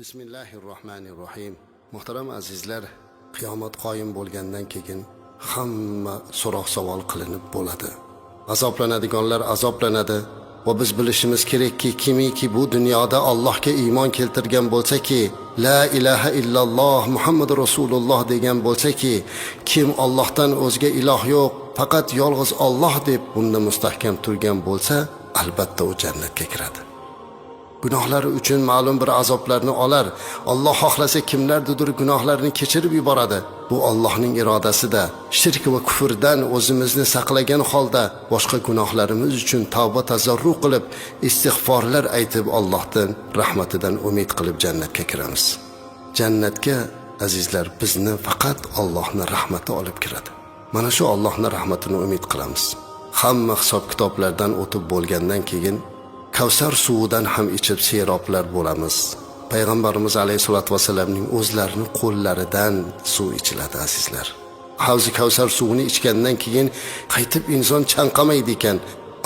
Bismillahirrohmanirrohim. Muhtaram azizlar, qiyomat qoyim bo'lgandan keyin hamma so'roq savol qilinib bo'ladi. Azoblanadiganlar azoblanadi va biz bilishimiz kerakki, kimiki bu dunyoda Allohga iymon keltirgan bo'lsa-ki, la ilaha illalloh Muhammad Rasululloh degan bo'lsa-ki, kim Allohdan o'zga iloh yo'q, faqat yolg'iz Alloh deb bunda mustahkam turgan bo'lsa, albatta u jannatga kiradi. Gunohlari uchun ma'lum bir azoblarni olar. Alloh xohlasa kimlardir gunohlarini kechirib yuboradi. Bu Allohning irodasida. Shirk va kufrdan o'zimizni saqlagan holda boshqa gunohlarimiz uchun tavba tazarru qilib, istig'forlar aytib Allohdan rahmatidan umid qilib jannatga kiramiz. Jannatga azizlar bizni faqat Allohning rahmati olib kiradi. Mana shu Allohning rahmatini umid qilamiz. Hamma hisob kitoblardan o'tib bo'lgandan keyin Kavsar suvidan ham ichib seroblar bo'lamiz. Payg'ambarimiz alayhisolatu vasallamning o'zlarini qo'llaridan suv ichiladi azizlar. Havzi Kavsar suvini ichgandan keyin qaytib inson chanqamaydi ekan,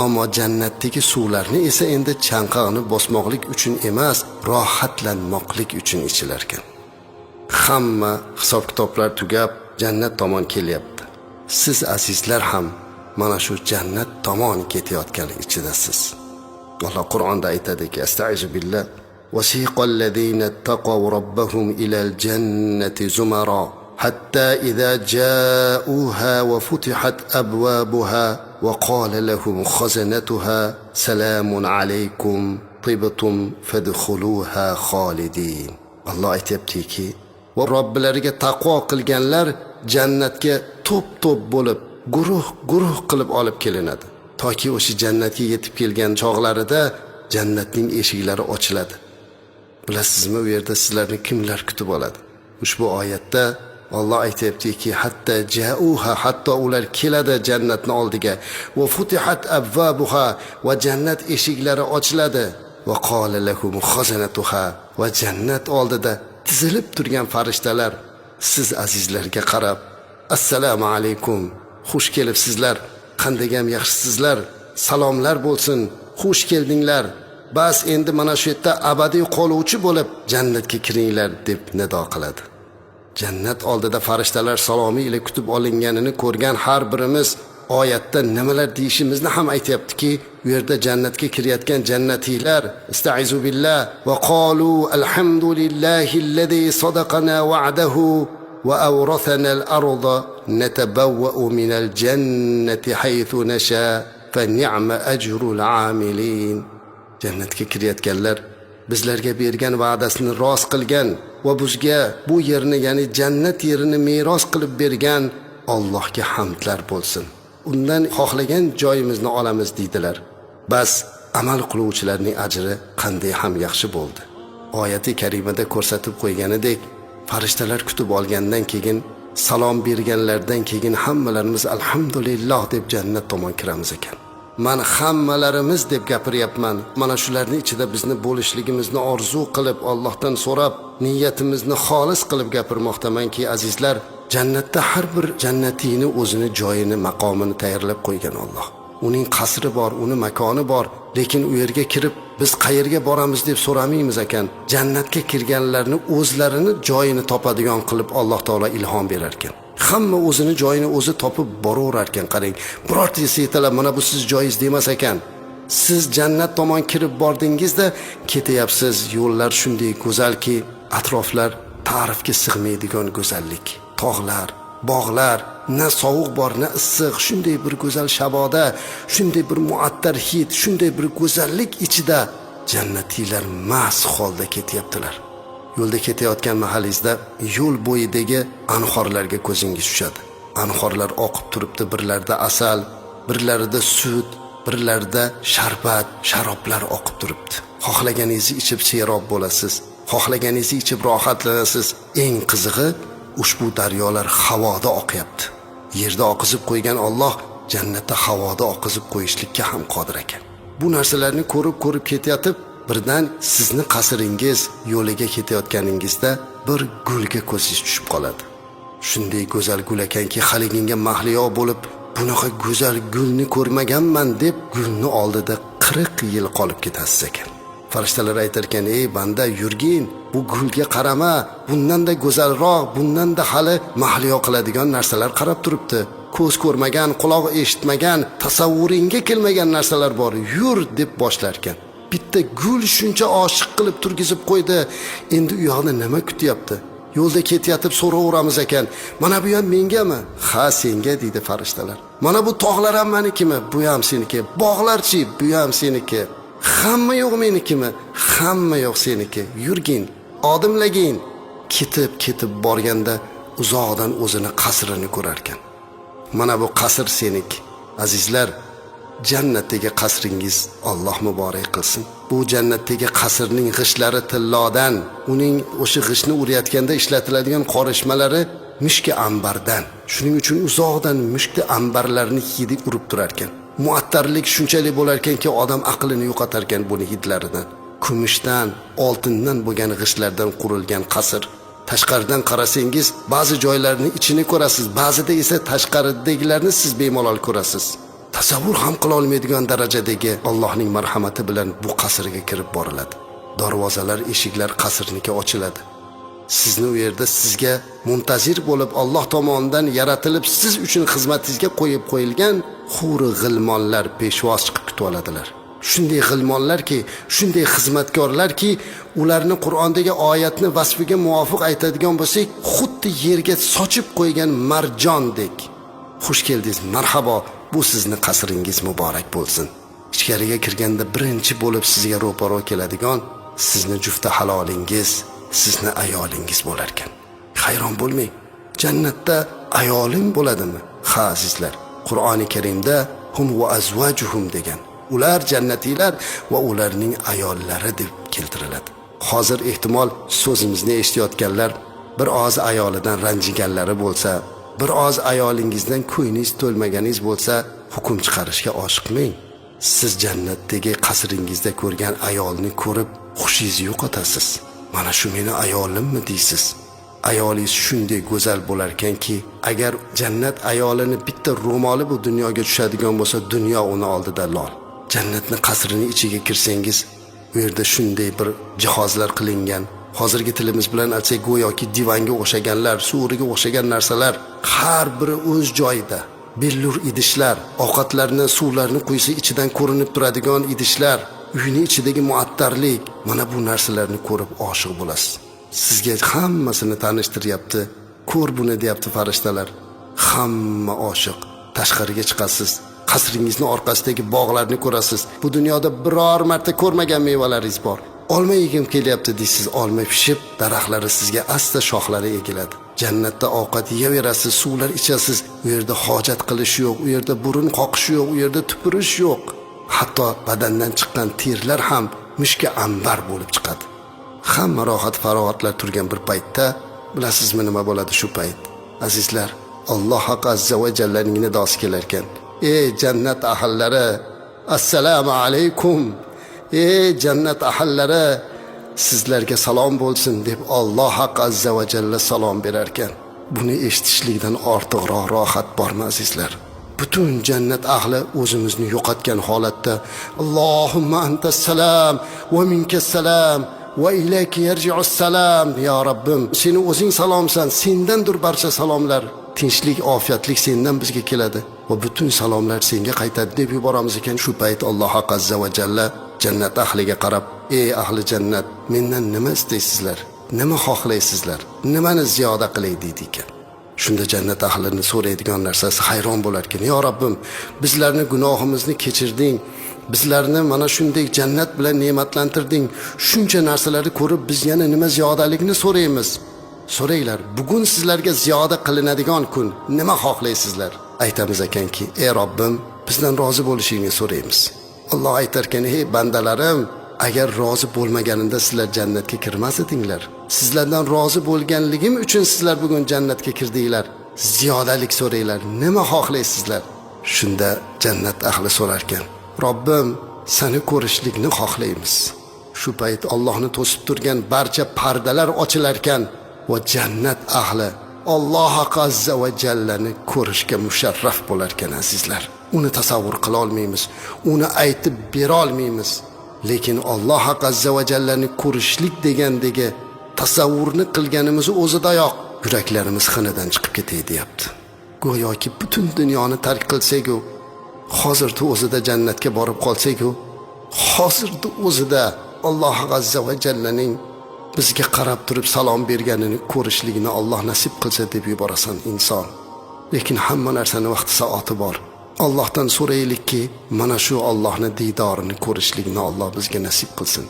ammo jannatdagi suvlarni esa endi chanqoqni bosmoqlik uchun emas, rohatlanmoqlik uchun ichilar ekan. Hamma hisob kitoblar tugab jannat tomon kelyapti. Siz azizlar ham mana shu jannat tomon ketayotgan ichidasiz. Allah Qur'onda aytadiki, Estaizu billah, وَسِيقَ الَّذِينَ اتَّقَوْا رَبَّهُمْ إِلَى الْجَنَّةِ زُمَرًا حَتَّى إِذَا جَاءُوهَا وَفُتِحَتْ أَبْوَابُهَا وَقَالَ لَهُمْ خَزَنَتُهَا سَلَامٌ عَلَيْكُمْ طِبْتُمْ فَادْخُلُوهَا خَالِدِينَ. Allah aytayaptiki, va Robbilariga taqvo qilganlar jannatga to'p-to'p bo'lib, guruh qilib olib kelinadi. Toki o'sha jannatga yetib kelgan chog'larida jannatning eshiklari ochiladi. Bilasizmi, u yerda sizlarni kimlar kutib oladi? Ushbu oyatda Alloh aytayaptiki, hatta ja'uha, hatto ular keladi jannatning oldiga, va futihat abwabuha, va jannat eshiklari ochiladi, va qala lahum khazanatuha, va jannat oldida tizilib turgan farishtalar siz azizlarga qarab, assalomu alaykum, xush kelibsizlar, qandayam yaxshisizlar, salomlar bo'lsin, xush keldinglar. Bas endi mana shu yerda abadiy qoluvchi bo'lib jannatga kiringlar deb nido qiladi. Jannat oldida farishtalar salomi ila kutib olinganini ko'rgan har birimiz oyatda nimalar deyishimizni ham aytayaptiki, u yerda jannatga kirayotgan jannatiylar istaizu billah va qalu alhamdulillahillazi sadaqana wa'dahu وأورثنا الأرض نتبوأ من الجنة حيث نشاء فنعم أجر العاملين. Jannatga kirayotganlar bizlarga bergan va'dasini rost qilgan va bizga bu yerni, ya'ni jannat yerini meros qilib bergan Allohga hamdlar bo'lsin. Undan xohlagan joyimizni olamiz deydilar. Bas amal qiluvchilarning ajri qanday ham yaxshi bo'ldi. Oyati karimada ko'rsatib qo'yganidek, farishtalar kutib olgandan keyin, salom berganlardan keyin hammalarimiz alhamdulillah deb jannat tomon kiramiz ekan. Men hammalarimiz deb gapiryapman. Mana shularning ichida bizni bo'lishligimizni orzu qilib, Allohdan so'rab, niyatimizni xolis qilib gapirmoqdamanki, azizlar, jannatda har bir jannatiyni o'zini joyini, maqomini tayyorlab qo'ygan Alloh. Uning qasri bor, uning makoni bor, lekin u yerga kirib biz qayerga boramiz deb so'ramaymiz ekan. Jannatga kirganlarni o'zlarini joyini topadigan qilib Alloh taolo ilhom berar ekan. Hamma o'zini joyini o'zi topib boraverar ekan. Qarang, birortasi aytala mana bu siz joyingiz demas ekan. Siz jannat tomon kirib bordingizda ketyapsiz, yo'llar shunday go'zalki, atroflar ta'rifga sig'maydigan go'zallik. Tog'lar, bog'lar, na sovuq bor, na issiq, shunday bir go'zal shaboda, shunday bir muattar hid, shunday bir go'zallik ichida jannatiylar mast holda ketyaptilar. Yo'lda ketayotgan mahallingizda yo'l bo'yidagi anhorlarga ko'zingiz tushadi. Anhorlar oqib turibdi, birlarida asal, birlarida sut, birlarida sharbat, sharoblar oqib turibdi. Xohlaganingizni ichib serob bo'lasiz, xohlaganingizni ichib rohatlanasiz. Eng qizig'i, ushbu daryolar havoda oqyapti. Yerda oqizib qo'ygan Alloh jannatda havoda oqizib qo'yishlikka ham qodir ekan. Bu narsalarni ko'rib ketayotib, birdan sizni qasringiz yo'liga ketayotganingizda bir gulga ko'zingiz tushib qoladi. Shunday go'zal gul ekanki, haliginga mahliyo bo'lib, bunaqa go'zal gulni ko'rmaganman deb gulni oldida 40 yil qolib ketasiz ekan. Farishtalar aytar ekan: "Ey banda, yurgin, bu gulga qarama, bundan-da go'zalroq, bundan-da hali mahliyo qiladigan narsalar qarab turibdi. Ko'z ko'rmagan, quloq eshitmagan, tasavvuringga kelmagan narsalar bor. Yur" deb boshlar ekan. Bitta gul shuncha oshiq qilib turgizib qo'ydi. Endi u yoqda nima kutyapti? Yo'lda ketayotib so'raveramiz ekan: "Mana bu ham mengami?" "Ha, senga" deydi farishtalar. "Mana bu tog'lar ham menikimi?" "Bu ham seniki." "Bog'larchi?" "Bu ham seniki." "Hamma yo'q menikimi?" "Hamma yo'q seniki. Yurgin, odimlagin." Ketib borganda uzoqdan o'zini qasrini ko'rar ekan. "Mana bu qasr seniki." Azizlar, jannatdagi qasringiz Alloh muborak qilsin. Bu jannatdagi qasrning g'ishlari tillodan, uning o'sha g'ishni urayotganda ishlatiladigan qorishmalari mushki ambardan. Shuning uchun uzoqdan mushki ambarlarni hidi urib turar ekan. Muattarlik shunchalik bo'lar ekanki, odam aqlini yo'qotar ekan buni hidlaridan. Kumushdan, oltindan bo'lgan g'ishlardan qurilgan qasr. Tashqaridan qarasangiz, ba'zi joylarni ichini ko'rasiz, ba'zida esa tashqaridagilarni siz bemalol ko'rasiz. Tasavvur ham qila olmaydigan darajadagi Allohning marhamati bilan bu qasrga kirib boriladi. Darvozalar, eshiklar qasrniki ochiladi. Sizni u yerda sizga muntazir bo'lib Alloh tomonidan yaratilib siz uchun xizmatingizga qo'yib qo'yilgan huri g'ilmonlar peshvoz chiqib kutib oladilar. Shunday g'ilmonlarki, shunday xizmatkorlarki, ularni Qur'ondagi oyatni vasfiga muvofiq aytadigan bo'lsak, xuddi yerga sochib qo'ygan marjondek. Xush keldingiz, marhabo. Bu sizni qasringiz muborak bo'lsin. Ichkariga kirganda birinchi bo'lib sizga ro'paro keladigan sizni jufti halolingiz, sizni ayolingiz bo'lar ekan. Hayron bo'lmang. Jannatda ayoling bo'ladimi? Ha, azizlar. Qur'oni Karimda hum va azvajuhum degan. Ular jannatiylar va ularning ayollari deb keltiriladi. Hozir ehtimol so'zimizni eshitayotganlar bir oz ayolidan ranjiganlari bo'lsa, bir oz ayolingizdan ko'yingiz to'lmaganingiz bo'lsa, hukm chiqarishga oshiqmang. Siz jannatdagi qasringizda ko'rgan ayolni ko'rib xushingizni yo'qotasiz. Mana shu meni ayolimmi deysiz? Ayolingiz shunday go'zal bo'lar ekanki, agar jannat ayolini bitta ro'moli bu dunyoga tushadigan bo'lsa, dunyo uni oldida lol. Jannatning qasrining ichiga kirsangiz, u yerda shunday bir jihozlar qilingan, hozirgi tilimiz bilan aytsak go'yoki divanga o'xshaganlar, suvriga o'xshagan narsalar har biri o'z joyida. Billur idishlar, ovqatlarni, suvlarni quysa ichidan ko'rinib turadigan idishlar, uyning ichidagi muattarlik, mana bu narsalarni ko'rib oshiq bo'lasiz. Sizga hammasini tanishtiryapti. Ko'r buni deyapti farishtalar. Hamma oshiq. Tashqariga chiqasiz. Qasringizni orqasidagi bog'larni ko'rasiz. Bu dunyoda biror marta ko'rmagan mevalaringiz bor. Olma yegim kelyapti deysiz, olma pishib, daraxtlari sizga asta shoxlari egiladi. Jannatda ovqat yeyaverasiz, suvlar ichasiz. U yerda hojat qilish yo'q, u yerda burun qoqish yo'q, u yerda tupurish yo'q. Hatto badandan chiqqan terlar ham mushka ambar bo'lib chiqadi. Hamma rohat farohatlar turgan bir paytda, bilasizmi nima bo'ladi shu payt? Azizlar, Alloh haq azza va jallaning nidosi kelar ekan. Ey jannat ahllari, assalomu alaykum. Ey jannat ahllari, sizlarga salom bo'lsin deb Alloh haq azza va jalla salom berar ekan. Buni eshitishlikdan ortiqroq rohat bormi azizlar? Butun jannat ahli o'zimizni yo'qotgan holatda Allohumma antas salam va minkas salam va ilayka yarji'us salam. Ya Rabbim, seni o'zing salomsan, sendandir barcha salomlar. Tinchlik, ofiyatlik sendan bizga keladi va butun salomlar senga qaytadi deb yuboramiz ekan. Shu payt Alloh azza va jalla jannat ahliga qarab: "Ey ahli jannat, mendan nima istaysizlar? Nima xohlaysizlar? Nimani ziyoda qilay?" deydi ekan. Shunda jannat ahlini so'raydigan narsasi hayron bo'lar ekan. "Ya Rabbim, bizlarni gunohimizni kechirding. Bizlarni mana shunday jannat bilan ne'matlantirding. Shuncha narsalarni ko'rib biz yana nima ziyodalikni so'raymiz?" So'raylar, bugun sizlarga ziyoda qilinadigan kun. Nima xohlaysizlar? Aytamiz ekanki: "Ey Robbim, bizdan rozi bo'lishingni so'raymiz." Alloh aytar ekan: "Ey bandalarim, agar rozi bo'lmaganimda sizlar jannatga kirmas edinglar. Sizlardan rozi bo'lganligim uchun sizlar bugun jannatga kirdinglar. Ziyodalik so'raylar. Nima xohlaysizlar?" Shunda jannat ahli so'rar ekan: "Robbim, seni ko'rishlikni xohlaymiz." Shu payt Allohni to'sib turgan barcha pardalar ochilar ekan va jannat ahli Alloh azza va jallani ko'rishga musharraf bo'lar ekan azizlar. Uni tasavvur qila olmaymiz, uni aytib bera olmaymiz. lekin Alloh azza va jallani ko'rishlik degandagi tasavvurni qilganimiz o'zidayoq yuraklarimiz xinadan chiqib ketay deyapti. Go'yoki butun dunyoni tark qilsak-ku, hozirda o'zida jannatga borib qolsak-ku, hozirda o'zida Alloh azza va jallaning bizga qarab turib salom berganini ko'rishligini Alloh nasib qilsa deb yuborasan inson. Lekin hamma narsaning vaqti soati bor. Allohdan so'raylikki, mana shu Allohning diydorini ko'rishlikni Alloh bizga nasib qilsin.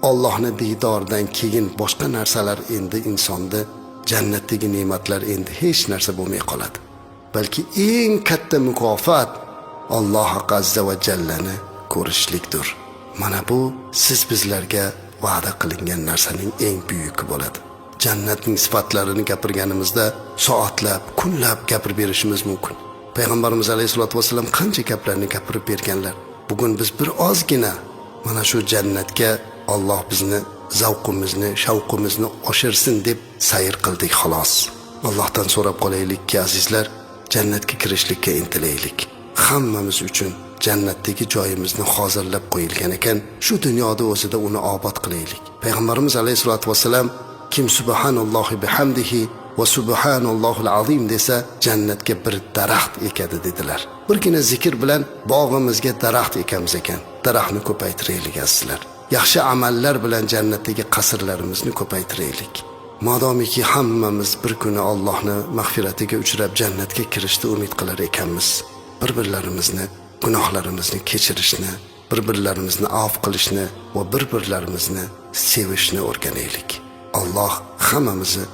Allohning diydoridan keyin boshqa narsalar endi insonda jannatdagi ne'matlar endi hech narsa bo'lmay qoladi. Balki eng katta mukofot Alloh azza va jallani ko'rishlikdir. Mana bu siz bizlarga va'da qilingan narsaning eng buyuki bo'ladi. Jannatning sifatlarini gapirganimizda soatlab, kunlab gapirib berishimiz mumkin. Payg'ambarimiz alayhisolatu vasallam qancha gaplarni gapirib berganlar. Bugun biz bir ozgina mana shu jannatga Alloh bizni zavqimizni, shavqimizni oshirsin deb sayr qildik xolos. Allohdan so'rab qolaylikki azizlar, jannatga kirishlikka intilaylik. Hammamiz uchun jannatdagi joyimizni hozirlab qo'yilgan ekan, shu dunyoda o'zida uni obod qilaylik. Payg'ambarimiz alayhisolatu vasallam kim subhanallohi bihamdihi va subhanallohul azim desa jannatga bir daraxt ekadi dedilar. Birgina zikr bilan bog'imizga daraxt ekamiz ekan. Daraxtni ko'paytiraylik azizlar. Yaxshi amallar bilan jannatdagi qasrlarimizni ko'paytiraylik. Modomiki hammamiz bir kuni Allohning mag'firatiga uchrab jannatga kirishni umid qilar ekanmiz, bir-birlarimizni gunohlarimizni kechirishni, bir-birlarimizni afv qilishni va bir-birlarimizni sevishni o'rganaylik. Alloh hammamizni